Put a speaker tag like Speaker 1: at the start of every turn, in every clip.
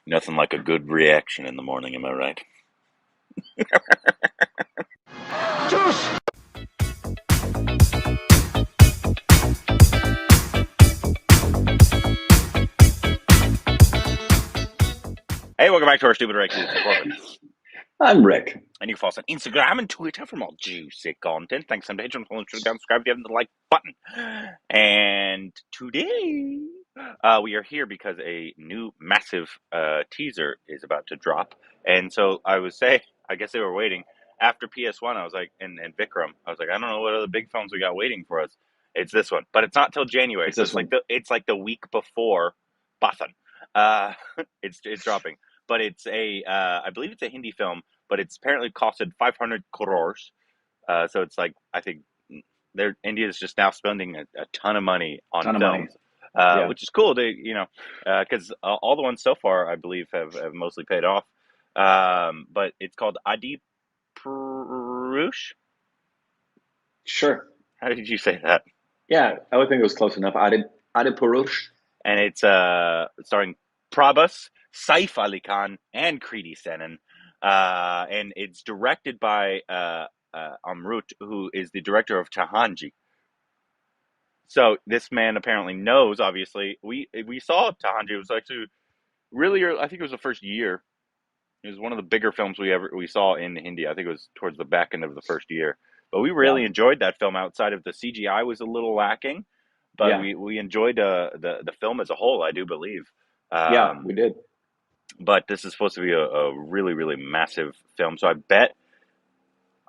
Speaker 1: Nothing like a good reaction in the morning, am I right? Hey, welcome back to our Stupid Reactions. It's Corbin.
Speaker 2: I'm Rick.
Speaker 1: And you can follow us on Instagram and Twitter for more juicy content. Thanks on Patreon. Follow, subscribe if you haven't the like button. And today, we are here because a new massive teaser is about to drop. And so I guess they were waiting. After PS1, I was like, and Vikram, I was like, I don't know what other big films we got waiting for us. It's this one. But it's not till January.
Speaker 2: It's
Speaker 1: So
Speaker 2: this one.
Speaker 1: it's like the week before Pathan. It's dropping. But it's I believe it's a Hindi film, but it's apparently costed 500 crores. So it's like, I think India is just now spending a ton of money on
Speaker 2: Ton of money.
Speaker 1: films,
Speaker 2: Yeah.
Speaker 1: which is cool. Because all the ones so far, I believe, have mostly paid off. But it's called Adipurush.
Speaker 2: Sure.
Speaker 1: How did you say that?
Speaker 2: Yeah, I would think it was close enough. Adipurush.
Speaker 1: And it's starring Prabhas, Saif Ali Khan, and Kriti Sanon. And it's directed by Raut, who is the director of Tahanji. So this man apparently knows. Obviously, we saw Tahanji. It was actually really early. I think it was the first year. It was one of the bigger films we saw in India. I think it was towards the back end of the first year. But we
Speaker 2: Yeah.
Speaker 1: really enjoyed that film. Outside of the CGI was a little lacking, but
Speaker 2: Yeah.
Speaker 1: we enjoyed the film as a whole. I do believe.
Speaker 2: Yeah, we did.
Speaker 1: But this is supposed to be a really really massive film. So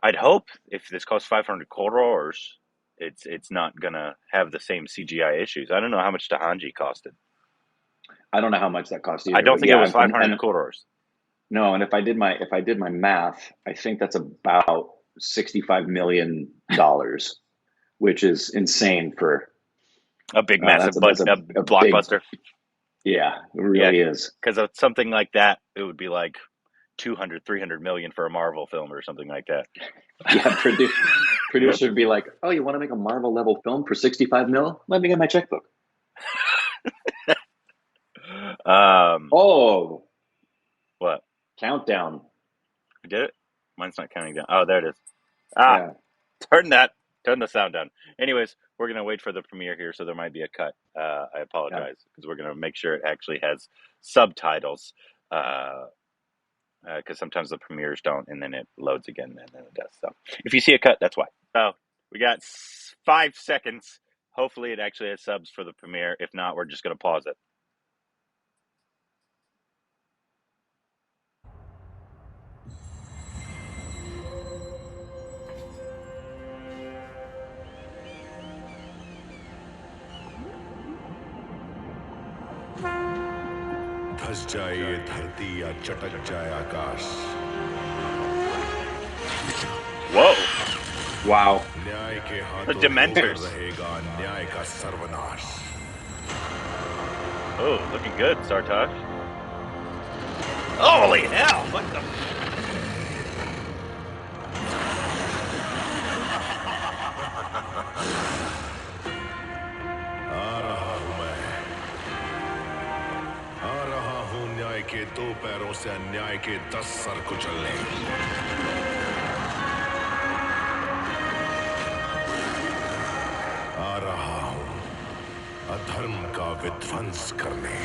Speaker 1: I'd hope if this costs 500 crores, it's not gonna have the same CGI issues. I don't know how much Tahanji costed.
Speaker 2: I don't know how much that cost
Speaker 1: I
Speaker 2: either,
Speaker 1: don't
Speaker 2: but
Speaker 1: think it
Speaker 2: yeah,
Speaker 1: was 500
Speaker 2: and
Speaker 1: crores.
Speaker 2: no, and if I did my math, I think that's about $65 million, which is insane for
Speaker 1: A big massive,
Speaker 2: that's
Speaker 1: but a
Speaker 2: a big,
Speaker 1: blockbuster.
Speaker 2: yeah, it
Speaker 1: Yeah,
Speaker 2: really is.
Speaker 1: because of something like that, it would be like 200, 300 million for a Marvel film or something like that.
Speaker 2: Yeah, producer would be like, "Oh, you want to make a Marvel level film for 65 mil? Let me get my checkbook."
Speaker 1: um,
Speaker 2: Oh,
Speaker 1: what?
Speaker 2: countdown.
Speaker 1: I did it? Mine's not counting down. Oh, there it is. Ah,
Speaker 2: Yeah.
Speaker 1: turn the sound down. Anyways, we're gonna wait for the premiere here, so there might be a cut. I
Speaker 2: Yeah.
Speaker 1: apologize because we're gonna make sure it actually has subtitles. Because sometimes the premieres don't, and then it loads again, and then it does. So if you see a cut, that's why. So we got 5 seconds. Hopefully, it actually has subs for the premiere. If not, we're just gonna pause it.
Speaker 3: धस जाए ये धरती या चटक जाए आकाश
Speaker 1: Whoa,
Speaker 2: Wow.
Speaker 3: न्याय के
Speaker 1: the
Speaker 3: हाथों होकर
Speaker 1: Dementors.
Speaker 3: रहेगा न्याय का सर्वनाश
Speaker 1: Oh, looking good, Sartosh. Holy hell! What the?
Speaker 3: आ रहा हूं मैं आ रहा हूं न्याय के दो पैरों से अन्याय के 10 सर कुचलने आ रहा हूं अधर्म का विध्वंस करने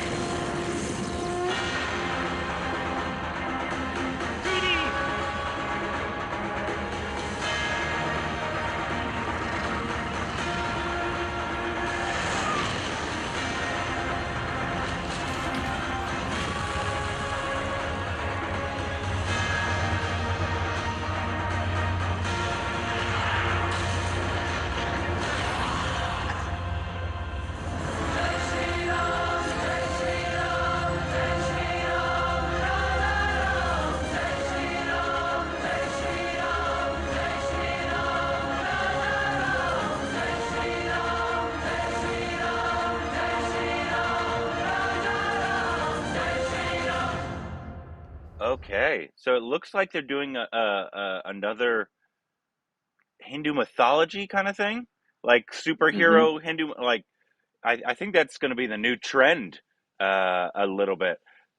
Speaker 1: Okay, so it looks like they're doing another Hindu mythology kind of thing, like
Speaker 2: Hmm.
Speaker 1: superhero Hindu. Like I think that's going to be the new trend, a little bit.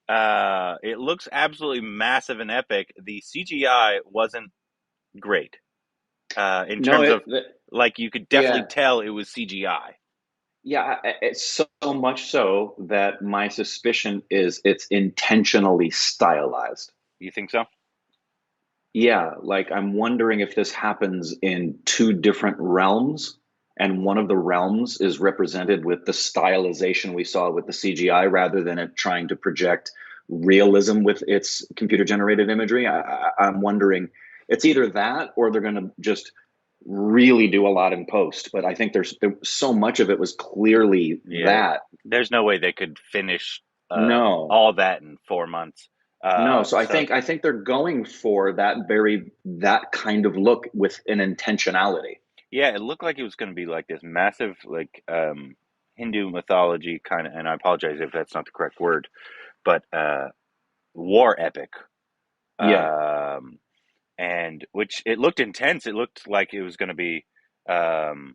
Speaker 1: It looks absolutely massive and epic. The CGI wasn't great. In
Speaker 2: No,
Speaker 1: terms of,
Speaker 2: it,
Speaker 1: like, you could definitely
Speaker 2: yeah,
Speaker 1: tell it was CGI.
Speaker 2: yeah. It's so much so that my suspicion is it's intentionally stylized.
Speaker 1: You think so?
Speaker 2: Yeah, like I'm wondering if this happens in two different realms, and one of the realms is represented with the stylization we saw with the CGI rather than it trying to project realism with its computer generated imagery. I'm wondering it's either that or they're going to just really do a lot in post. But I think so much of it was clearly
Speaker 1: Yeah.
Speaker 2: that.
Speaker 1: There's no way they could finish
Speaker 2: No,
Speaker 1: all that in 4 months.
Speaker 2: no. So I
Speaker 1: So
Speaker 2: think I think they're going for that kind of look with an intentionality.
Speaker 1: yeah, it looked like it was going to be like this massive, like, Hindu mythology kind of, and I apologize if that's not the correct word, but war epic.
Speaker 2: Yeah.
Speaker 1: Um, and which it looked intense. It looked like it was going to be um,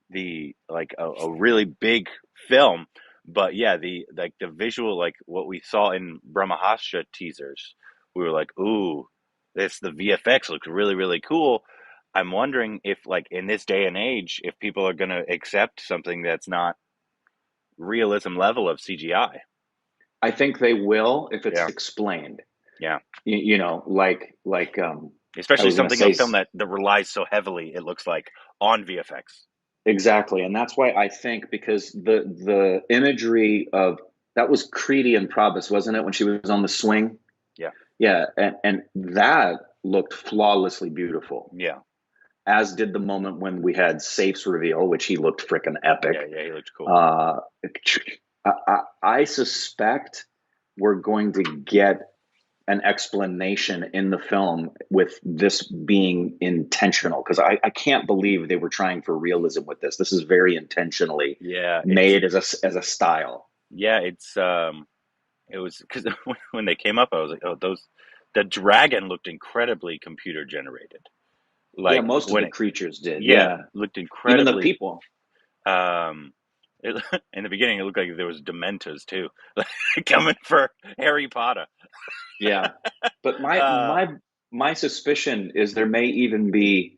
Speaker 1: the like a really big film. But yeah, the like the visual, like what we saw in Brahmahastra teasers, we were like, ooh, this the VFX looks really really cool. I'm wondering if, like, in this day and age, if people are going to accept something that's not realism level of CGI.
Speaker 2: I think they will if it's
Speaker 1: Yeah,
Speaker 2: explained.
Speaker 1: yeah.
Speaker 2: I
Speaker 1: Especially
Speaker 2: was going to
Speaker 1: something a
Speaker 2: say
Speaker 1: film that relies so heavily, it looks like, on VFX.
Speaker 2: exactly, and that's why I think because the imagery of that was Kriti and Prabhas, wasn't it, when she was on the swing?
Speaker 1: Yeah,
Speaker 2: Yeah, and that looked flawlessly beautiful.
Speaker 1: yeah,
Speaker 2: As did the moment when we had Saif's reveal, which he looked freaking
Speaker 1: yeah,
Speaker 2: epic.
Speaker 1: yeah. He looked cool.
Speaker 2: Uh, I suspect we're going to get an explanation in the film with this being intentional because I can't believe they were trying for realism with this. This is very intentionally
Speaker 1: Yeah, it's
Speaker 2: made as a style.
Speaker 1: yeah, it's it was because when they came up, I was like, oh, those the dragon looked incredibly computer generated.
Speaker 2: Yeah,
Speaker 1: Like
Speaker 2: most of
Speaker 1: when
Speaker 2: the
Speaker 1: it,
Speaker 2: creatures did.
Speaker 1: yeah,
Speaker 2: Yeah,
Speaker 1: looked
Speaker 2: even the
Speaker 1: incredibly.
Speaker 2: people.
Speaker 1: Um, it, in the beginning, it looked like there was Dementors too, coming for Harry Potter.
Speaker 2: Yeah, but
Speaker 1: Uh,
Speaker 2: my suspicion is there may even be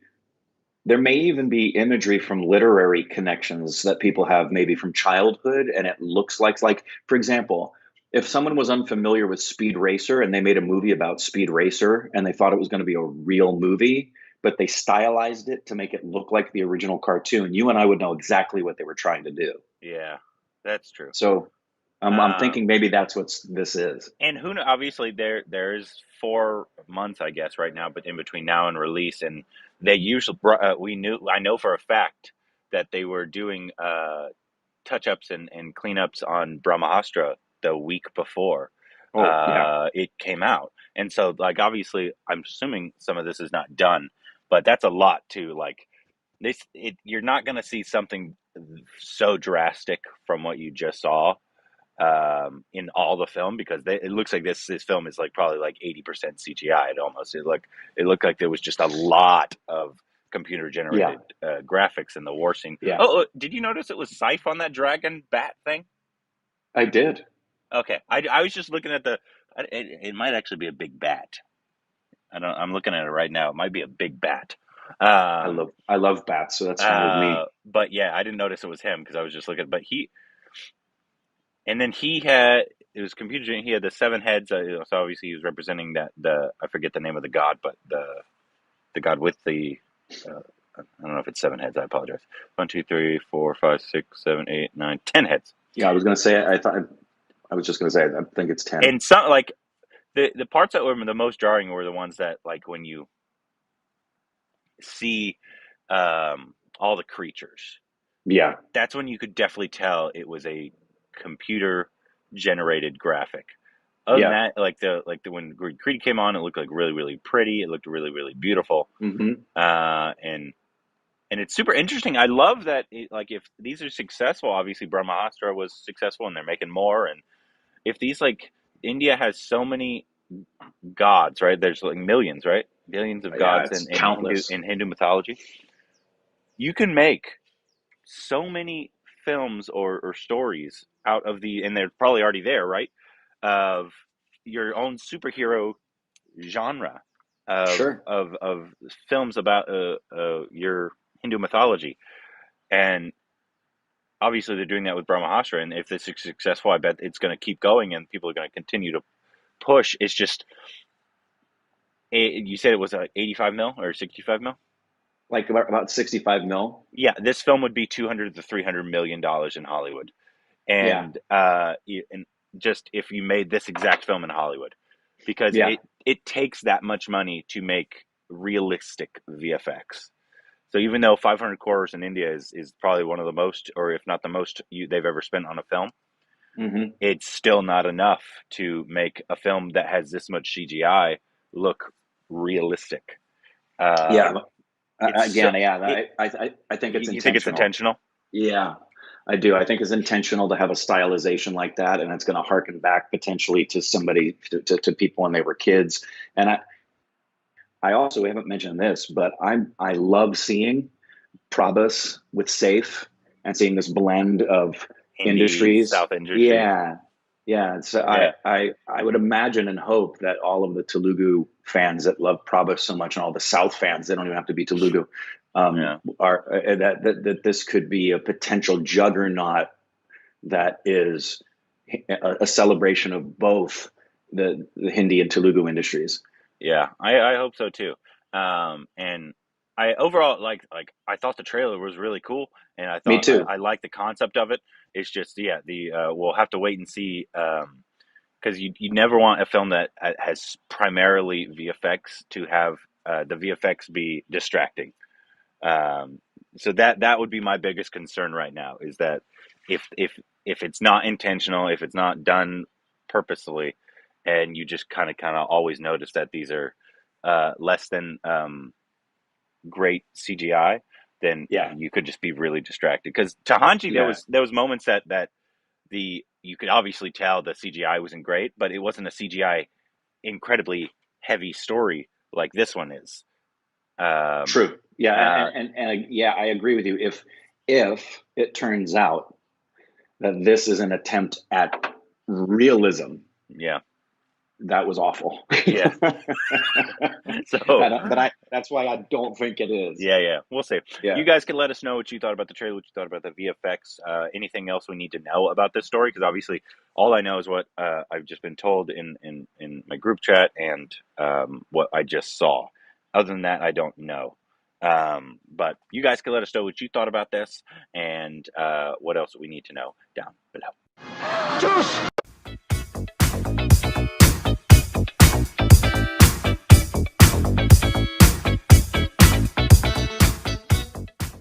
Speaker 2: imagery from literary connections that people have maybe from childhood, and it looks like for example, if someone was unfamiliar with Speed Racer and they made a movie about Speed Racer and they thought it was going to be a real movie, but they stylized it to make it look like the original cartoon, you and I would know exactly what they were trying to do.
Speaker 1: yeah, that's true.
Speaker 2: So I'm
Speaker 1: Um,
Speaker 2: thinking maybe that's what this is.
Speaker 1: and who know, obviously there's 4 months, I guess, right now, but in between now and release, and they usually I know for a fact that they were doing touch ups and cleanups on Brahmastra the week before
Speaker 2: Oh yeah,
Speaker 1: it came out, and so, like, obviously I'm assuming some of this is not done, but that's a lot to, like, you're not going to see something so drastic from what you just saw in all the film, because it looks like this film is like probably like 80% CGI. It looked like there was just a lot of computer
Speaker 2: yeah,
Speaker 1: generated graphics in the war scene.
Speaker 2: yeah.
Speaker 1: Oh, did you notice it was Saif on that dragon bat thing?
Speaker 2: I did.
Speaker 1: Okay, I was just looking at it might actually be a big bat. I'm looking at it right now. It might be a big bat. Um,
Speaker 2: I love bats, so that's fine with me.
Speaker 1: but yeah, I didn't notice it was him because I was just looking. But and then he had it was computer generated. He had the 7 heads. So obviously he was representing that the I forget the name of the god, but the god with the I don't know if it's 7 heads. I apologize. 1, 2, 3, 4, 5, 6, 7, 8, 9, 10 heads.
Speaker 2: Yeah, I was gonna say. I was just gonna say. I think it's 10.
Speaker 1: And some, like, the parts that were the most jarring were the ones that, like, when you see all the creatures,
Speaker 2: Yeah,
Speaker 1: that's when you could definitely tell it was a computer generated graphic. Other than
Speaker 2: yeah.
Speaker 1: that, when Kriti came on, it looked like really really pretty. It looked really really beautiful,
Speaker 2: Hmm.
Speaker 1: and it's super interesting. I love that. Like, if these are successful, obviously Brahmastra was successful, and they're making more. And if these, like, India has so many gods, right? There's like millions, right? Billions of
Speaker 2: Yeah,
Speaker 1: gods
Speaker 2: it's
Speaker 1: in
Speaker 2: countless.
Speaker 1: Hindu mythology. You can make so many films or stories out of and they're probably already there, right? of your own superhero genre
Speaker 2: Sure.
Speaker 1: of films about your Hindu mythology, and obviously they're doing that with Brahmahastra. And if this is successful, I bet it's going to keep going, and people are going to continue to push. It's just you said it was 85 mil or 65 mil.
Speaker 2: Like about 65 mil.
Speaker 1: Yeah, this film would be 200 to 300 million dollars in Hollywood,
Speaker 2: Yeah.
Speaker 1: and just if you made this exact film in Hollywood, because
Speaker 2: Yeah.
Speaker 1: it takes that much money to make realistic VFX. So even though 500 crores in India is probably one of the most, or if not the most, they've ever spent on a film,
Speaker 2: Hmm.
Speaker 1: it's still not enough to make a film that has this much CGI look realistic.
Speaker 2: Yeah.
Speaker 1: It's so
Speaker 2: Again, yeah,
Speaker 1: it.
Speaker 2: I think it's
Speaker 1: You think it's
Speaker 2: intentional.
Speaker 1: intentional?
Speaker 2: Yeah, I do. I think it's intentional to have a stylization like that, and it's going to harken back potentially to somebody to people when they were kids. And I also haven't mentioned this, but I love seeing Prabhas with Saif and seeing this blend of
Speaker 1: Hindi,
Speaker 2: industries.
Speaker 1: South industries.
Speaker 2: Yeah, yeah. So
Speaker 1: Yeah,
Speaker 2: I would imagine and hope that all of the Telugu fans that love Prabhas so much, and all the South fans, they don't even have to be Telugu,
Speaker 1: yeah,
Speaker 2: are that this could be a potential juggernaut that is a celebration of both the Hindi and Telugu industries.
Speaker 1: yeah. I hope so too. And I overall I thought the trailer was really cool, and I
Speaker 2: Me
Speaker 1: thought
Speaker 2: too.
Speaker 1: I liked the concept of it. It's just yeah, the we'll have to wait and see. Because you never want a film that has primarily VFX to have the VFX be distracting. Um, so that would be my biggest concern right now is that if if if it's not intentional, if it's not done purposely, and you just kind of always notice that these are less than great CGI, then
Speaker 2: Yeah,
Speaker 1: you could just be really distracted. Because Tahanji,
Speaker 2: yeah.
Speaker 1: there was moments that the you could obviously tell the CGI wasn't great, but it wasn't a CGI incredibly heavy story like this one is. Um,
Speaker 2: True. Yeah,
Speaker 1: uh,
Speaker 2: yeah, I agree with you. If it turns out that this is an attempt at realism,
Speaker 1: yeah,
Speaker 2: that was awful.
Speaker 1: yeah. So
Speaker 2: That's why I don't think it is.
Speaker 1: yeah, we'll see.
Speaker 2: Yeah.
Speaker 1: You guys can let us know what you thought about the trailer, what you thought about the VFX, anything else we need to know about this story, because obviously all I know is what I've just been told in my group chat and what I just saw. Other than that, I don't know. But you guys can let us know what you thought about this and what else we need to know down below.
Speaker 3: Just